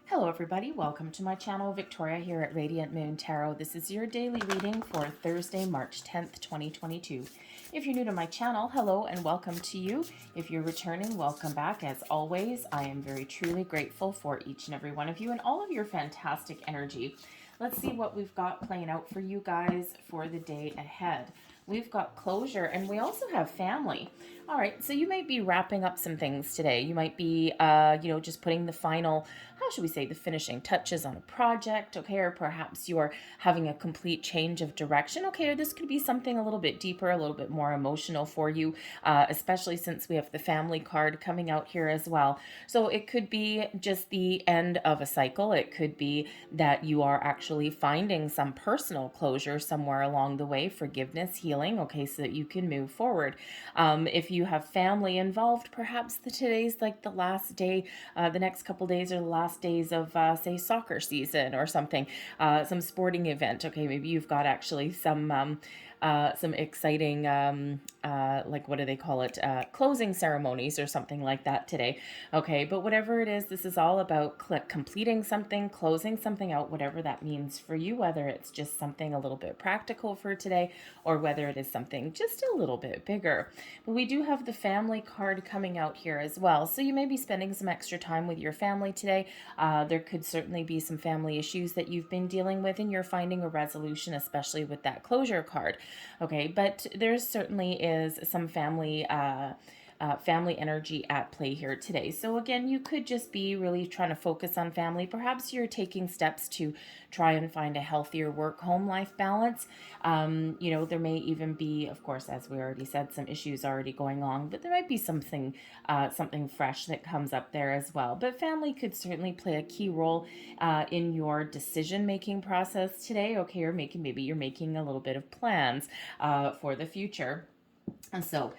Hello everybody, welcome to my channel. Victoria here at Radiant Moon Tarot. This is your daily reading for Thursday, March 10th, 2022. If you're new to my channel, hello and welcome to you. If you're returning, welcome back. As always, I am very truly grateful for each and every one of you and all of your fantastic energy. Let's see what we've got playing out for you guys for the day ahead. We've got closure and we also have family. All right, so you might be wrapping up some things today. You might be, just putting the final, how should we say, the finishing touches on a project, okay? Or perhaps you're having a complete change of direction, okay? Or this could be something a little bit deeper, a little bit more emotional for you, especially since we have the family card coming out here as well. So it could be just the end of a cycle. It could be that you are actually finding some personal closure somewhere along the way, forgiveness, healing, okay, so that you can move forward. If you have family involved, perhaps today's like the last day, the next couple days are the last days of, say, soccer season or something, some sporting event. Okay, maybe you've got actually some exciting, like, what do they call it? Closing ceremonies or something like that today. Okay, but whatever it is, this is all about completing something, closing something out, whatever that means for you, whether it's just something a little bit practical for today or whether it is something just a little bit bigger. But we do have the family card coming out here as well. So you may be spending some extra time with your family today. There could certainly be some family issues that you've been dealing with and you're finding a resolution, especially with that closure card. Okay, but there certainly is some family energy at play here today. So again, you could just be really trying to focus on family. Perhaps you're taking steps to try and find a healthier work-home life balance. There may even be, of course, as we already said, some issues already going on, but there might be something fresh that comes up there as well. But family could certainly play a key role in your decision-making process today. Okay, or maybe you're making a little bit of plans for the future. And so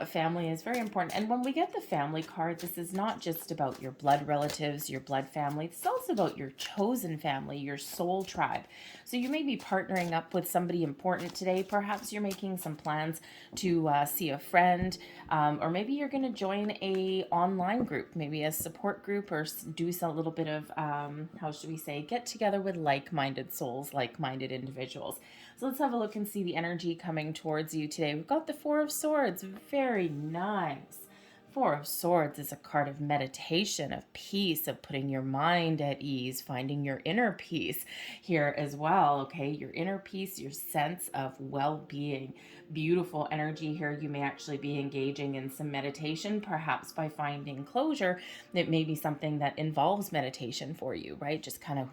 family is very important. And when we get the family card, this is not just about your blood relatives, your blood family. It's also about your chosen family, your soul tribe. So you may be partnering up with somebody important today. Perhaps you're making some plans to see a friend, or maybe you're going to join a online group, maybe a support group, or do a little bit of, how should we say, get together with like-minded souls, like-minded individuals. So let's have a look and see the energy coming towards you today. We've got the Four of Swords. Very nice. Four of Swords is a card of meditation, of peace, of putting your mind at ease, finding your inner peace here as well, okay? Your inner peace, your sense of well-being. Beautiful energy here. You may actually be engaging in some meditation, perhaps by finding closure. It may be something that involves meditation for you, right? Just kind of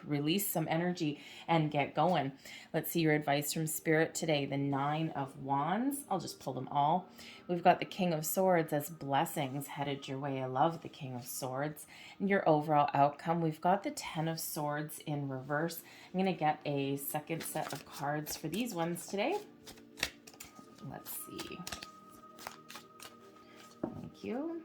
release some energy and get going. Let's see your advice from Spirit today. The Nine of Wands. I'll just pull them all. We've got the King of Swords as blessings headed your way. I love the King of Swords. And your overall outcome, we've got the Ten of Swords in reverse. I'm going to get a second set of cards for these ones today. Let's see. Thank you.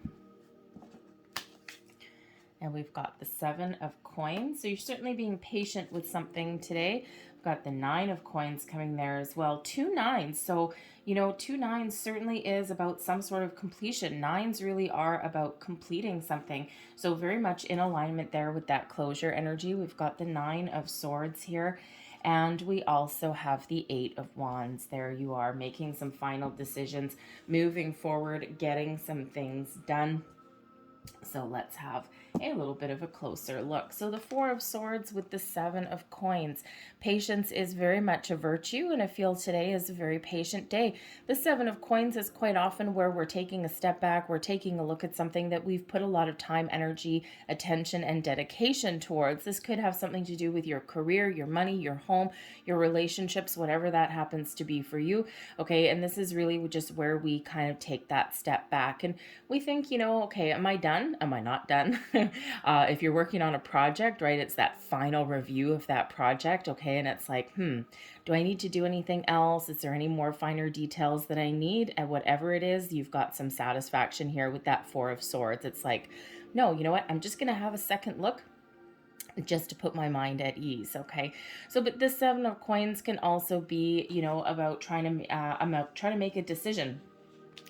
And we've got the Seven of Coins. So you're certainly being patient with something today. We've got the Nine of Coins coming there as well. Two nines. So, two nines certainly is about some sort of completion. Nines really are about completing something. So very much in alignment there with that closure energy. We've got the Nine of Swords here. And we also have the Eight of Wands. There you are, making some final decisions, moving forward, getting some things done. So let's have a little bit of a closer look. So the Four of Swords with the Seven of Coins. Patience is very much a virtue, and I feel today is a very patient day. The Seven of Coins is quite often where we're taking a step back, we're taking a look at something that we've put a lot of time, energy, attention, and dedication towards. This could have something to do with your career, your money, your home, your relationships, whatever that happens to be for you. Okay, and this is really just where we kind of take that step back and we think, okay, am I done? Am I not done? If you're working on a project, right, it's that final review of that project, okay, and it's like, do I need to do anything else? Is there any more finer details that I need? And whatever it is, you've got some satisfaction here with that Four of Swords. It's like, no, you know what? I'm just going to have a second look just to put my mind at ease, okay? So, but the Seven of Coins can also be, about trying to make a decision.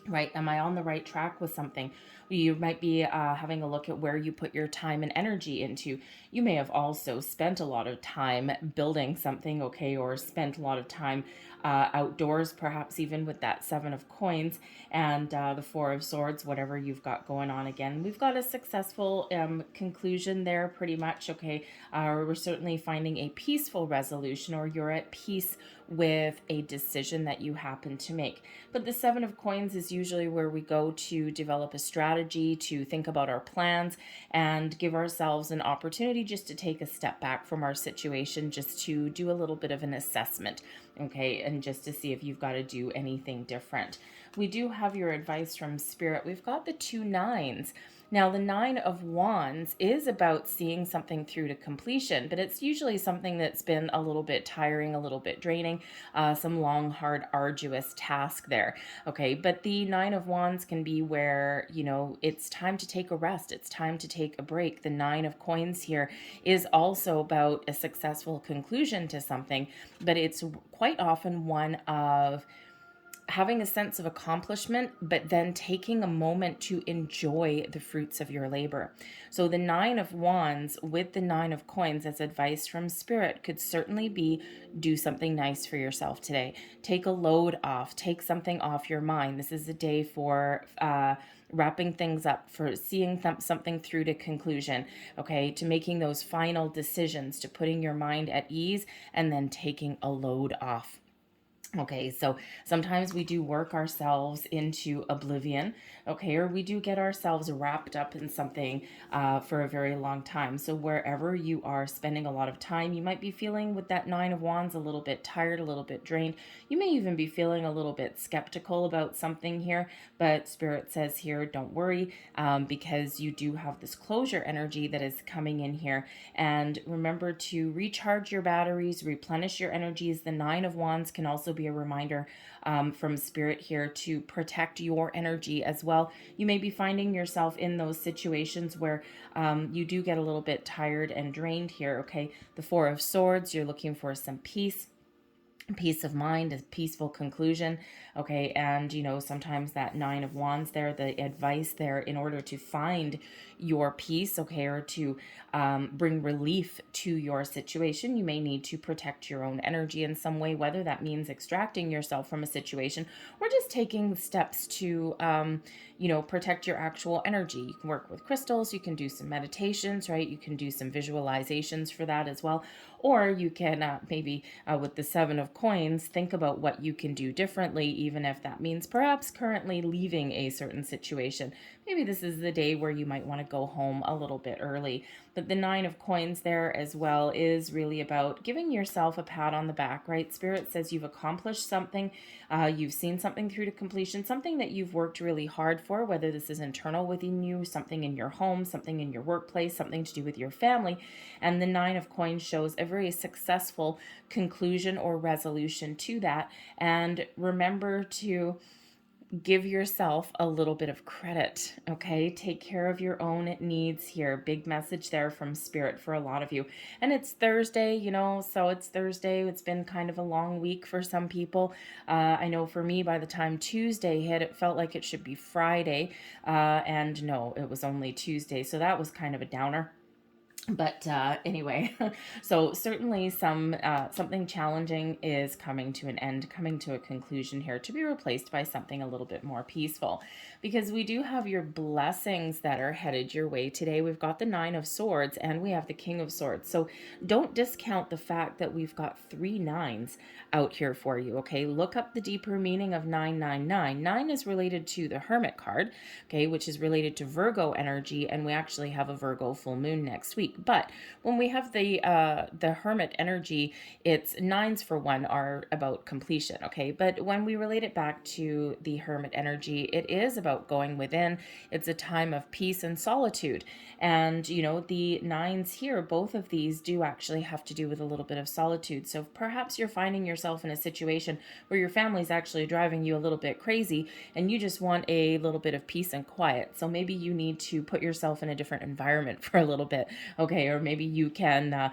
right? Am I on the right track with something? You might be having a look at where you put your time and energy into. You may have also spent a lot of time building something, okay, or spent a lot of time outdoors, perhaps even with that Seven of Coins and the Four of Swords, whatever you've got going on. Again, we've got a successful conclusion there pretty much, okay? We're certainly finding a peaceful resolution, or you're at peace with a decision that you happen to make. But the Seven of Coins is usually where we go to develop a strategy, to think about our plans, and give ourselves an opportunity just to take a step back from our situation, just to do a little bit of an assessment, okay, and just to see if you've got to do anything different. We do have your advice from Spirit. We've got the 2 nines. Now, the 9 of Wands is about seeing something through to completion, but it's usually something that's been a little bit tiring, a little bit draining, some long, hard, arduous task there. Okay, but the 9 of Wands can be where, you know, it's time to take a rest. It's time to take a break. The 9 of Coins here is also about a successful conclusion to something, but it's quite often one of having a sense of accomplishment, but then taking a moment to enjoy the fruits of your labor. So the 9 of Wands with the 9 of Coins as advice from Spirit could certainly be do something nice for yourself today. Take a load off, take something off your mind. This is a day for wrapping things up, for seeing something through to conclusion, okay, to making those final decisions, to putting your mind at ease, and then taking a load off. Okay, so sometimes we do work ourselves into oblivion, okay, or we do get ourselves wrapped up in something for a very long time. So wherever you are spending a lot of time, you might be feeling with that 9 of Wands a little bit tired, a little bit drained. You may even be feeling a little bit skeptical about something here, but Spirit says here, don't worry, because you do have this closure energy that is coming in here. And remember to recharge your batteries, replenish your energies. The 9 of Wands can also be a reminder from Spirit here to protect your energy as well. You may be finding yourself in those situations where you do get a little bit tired and drained here, okay? The Four of Swords, you're looking for some peace of mind, a peaceful conclusion, okay? And you know, sometimes that 9 of Wands there, the advice there, in order to find your peace, okay, or to bring relief to your situation, you may need to protect your own energy in some way, whether that means extracting yourself from a situation or just taking steps to you know, protect your actual energy. You can work with crystals, you can do some meditations, right? You can do some visualizations for that as well. Or you can maybe with the 7 of Coins, think about what you can do differently, even if that means perhaps currently leaving a certain situation. Maybe this is the day where you might want to go home a little bit early. But the 9 of Coins there as well is really about giving yourself a pat on the back, right? Spirit says you've accomplished something. You've seen something through to completion, something that you've worked really hard for, whether this is internal within you, something in your home, something in your workplace, something to do with your family. And the 9 of Coins shows a very successful conclusion or resolution to that. And remember to give yourself a little bit of credit, okay? Take care of your own needs here. Big message there from Spirit for a lot of you. And it's Thursday, you know, so it's Thursday. It's been kind of a long week for some people. I know for me, by the time Tuesday hit, it felt like it should be Friday. And no, it was only Tuesday. So that was kind of a downer. But anyway, so certainly something challenging is coming to an end, coming to a conclusion here, to be replaced by something a little bit more peaceful, because we do have your blessings that are headed your way today. We've got the 9 of Swords and we have the King of Swords. So don't discount the fact that we've got 3 nines out here for you, okay? Look up the deeper meaning of 999. 9 is related to the Hermit card, okay, which is related to Virgo energy, and we actually have a Virgo full moon next week. But when we have the Hermit energy, it's 9s for one are about completion, okay? But when we relate it back to the Hermit energy, it is about going within. It's a time of peace and solitude. And, you know, the 9s here, both of these do actually have to do with a little bit of solitude. So perhaps you're finding yourself in a situation where your family's actually driving you a little bit crazy and you just want a little bit of peace and quiet. So maybe you need to put yourself in a different environment for a little bit. Okay, or maybe you can,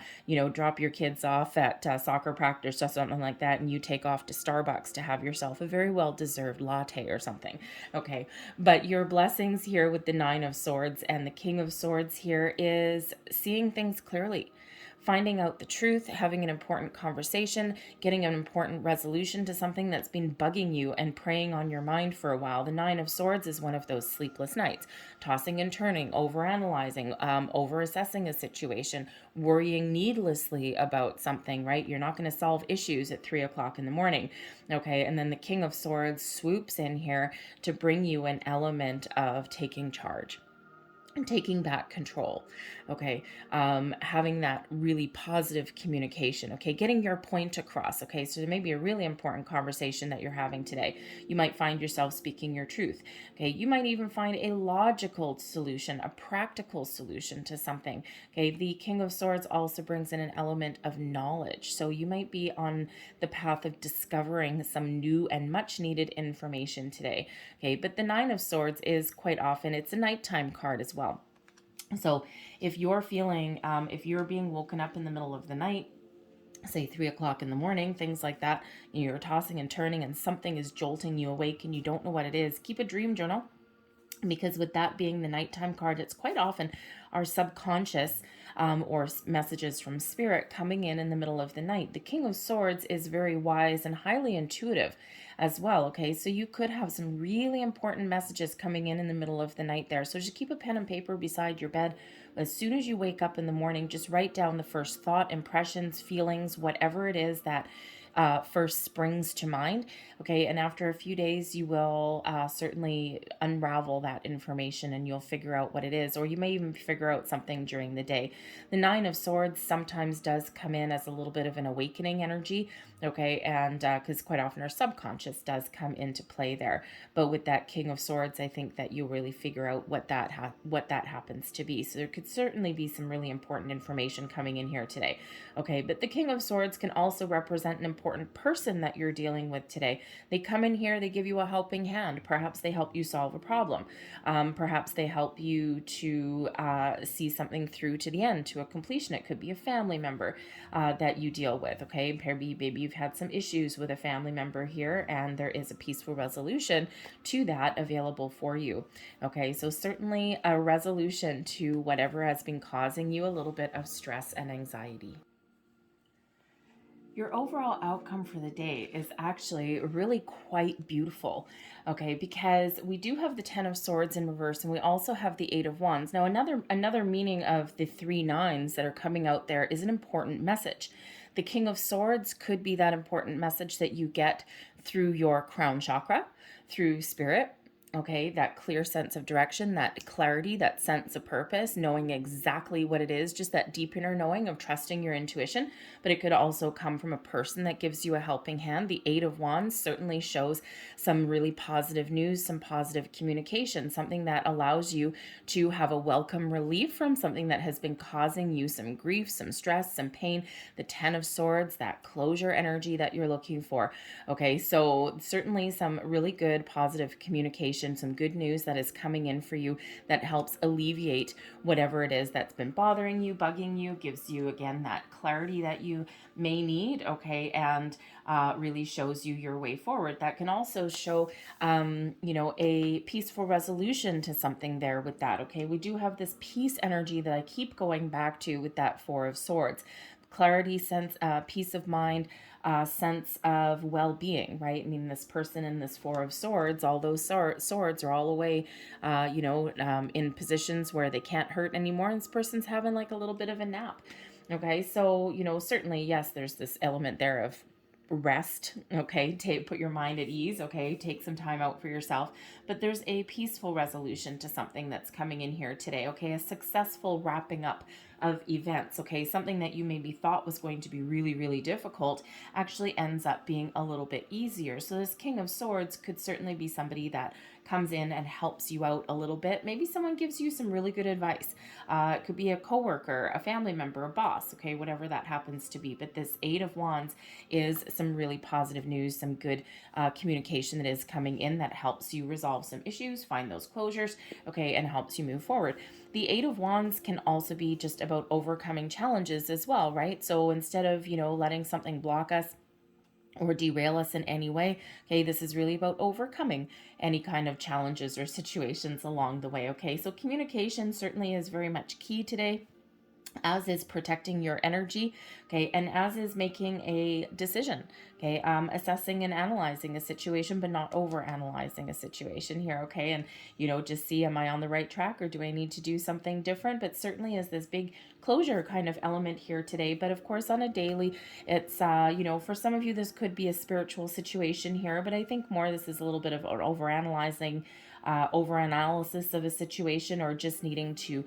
drop your kids off at soccer practice or something like that, and you take off to Starbucks to have yourself a very well-deserved latte or something. Okay, but your blessings here with the Nine of Swords and the King of Swords here is seeing things clearly, finding out the truth, having an important conversation, getting an important resolution to something that's been bugging you and preying on your mind for a while. The Nine of Swords is one of those sleepless nights, tossing and turning, overanalyzing, over-assessing a situation, worrying needlessly about something, right? You're not going to solve issues at 3 o'clock in the morning. Okay, and then the King of Swords swoops in here to bring you an element of taking charge, taking back control. Okay, having that really positive communication. Okay, getting your point across. Okay, so there may be a really important conversation that you're having today. You might find yourself speaking your truth. Okay, you might even find a logical solution, a practical solution to something. Okay, the King of Swords also brings in an element of knowledge, so you might be on the path of discovering some new and much needed information today. Okay, but the Nine of Swords is quite often, it's a nighttime card as well. So if you're feeling, if you're being woken up in the middle of the night, say 3 o'clock in the morning, things like that, and you're tossing and turning and something is jolting you awake and you don't know what it is, keep a dream journal. Because with that being the nighttime card, it's quite often our subconscious or messages from spirit coming in the middle of the night. The King of Swords is very wise and highly intuitive as well. Okay, so you could have some really important messages coming in the middle of the night there. So just keep a pen and paper beside your bed. As soon as you wake up in the morning, just write down the first thought, impressions, feelings, whatever it is that first springs to mind. Okay, and after a few days, you will certainly unravel that information and you'll figure out what it is, or you may even figure out something during the day. The Nine of Swords sometimes does come in as a little bit of an awakening energy. Okay, and because quite often our subconscious does come into play there. But with that King of Swords, I think that you'll really figure out what that happens to be. So there could certainly be some really important information coming in here today. Okay, but the King of Swords can also represent an important person that you're dealing with today. They come in here, they give you a helping hand. Perhaps they help you solve a problem. Perhaps they help you to see something through to the end, to a completion. It could be a family member that you deal with. Okay, maybe you've had some issues with a family member here, and there is a peaceful resolution to that available for you. Okay, so certainly a resolution to whatever has been causing you a little bit of stress and anxiety. Your overall outcome for the day is actually really quite beautiful, okay, because we do have the Ten of Swords in reverse and we also have the Eight of Wands. Now, another meaning of the 3 nines that are coming out there is an important message. The King of Swords could be that important message that you get through your crown chakra, through spirit. Okay, that clear sense of direction, that clarity, that sense of purpose, knowing exactly what it is, just that deep inner knowing of trusting your intuition. But it could also come from a person that gives you a helping hand. The Eight of Wands certainly shows some really positive news, some positive communication, something that allows you to have a welcome relief from something that has been causing you some grief, some stress, some pain. The Ten of Swords, that closure energy that you're looking for. Okay, so certainly some really good positive communication, some good news that is coming in for you that helps alleviate whatever it is that's been bothering you, bugging you, gives you again that clarity that you may need, okay, and really shows you your way forward. That can also show, a peaceful resolution to something there with that, okay. We do have this peace energy that I keep going back to with that Four of Swords. Clarity, sense, peace of mind, sense of well-being, right? I mean, this person in this Four of Swords, all those swords are all away, in positions where they can't hurt anymore, and this person's having like a little bit of a nap. Okay, so, certainly, yes, there's this element there of rest, okay, put your mind at ease, okay, take some time out for yourself, but there's a peaceful resolution to something that's coming in here today, okay, a successful wrapping up of events, okay, something that you maybe thought was going to be really, really difficult actually ends up being a little bit easier. So this King of Swords could certainly be somebody that comes in and helps you out a little bit. Maybe someone gives you some really good advice. It could be a coworker, a family member, a boss, okay, whatever that happens to be. But this Eight of Wands is some really positive news, some good communication that is coming in that helps you resolve some issues, find those closures, okay, and helps you move forward. The Eight of Wands can also be just about overcoming challenges as well, right? So instead of, letting something block us or derail us in any way, okay, this is really about overcoming any kind of challenges or situations along the way, okay? So communication certainly is very much key today, as is protecting your energy, okay, and as is making a decision, okay, assessing and analyzing a situation, but not over analyzing a situation here, okay, and just see, am I on the right track, or do I need to do something different? But certainly is this big closure kind of element here today. But of course, on a daily, it's for some of you this could be a spiritual situation here, but I think more this is a little bit of over analyzing, over analysis of a situation, or just needing to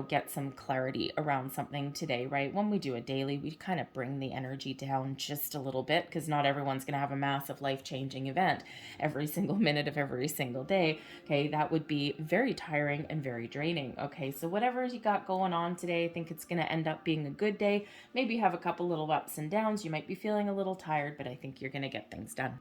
get some clarity around something today, right? When we do a daily, we kind of bring the energy down just a little bit, because not everyone's going to have a massive life-changing event every single minute of every single day, okay? That would be very tiring and very draining, okay? So whatever you got going on today, I think it's going to end up being a good day. Maybe have a couple little ups and downs. You might be feeling a little tired, but I think you're going to get things done.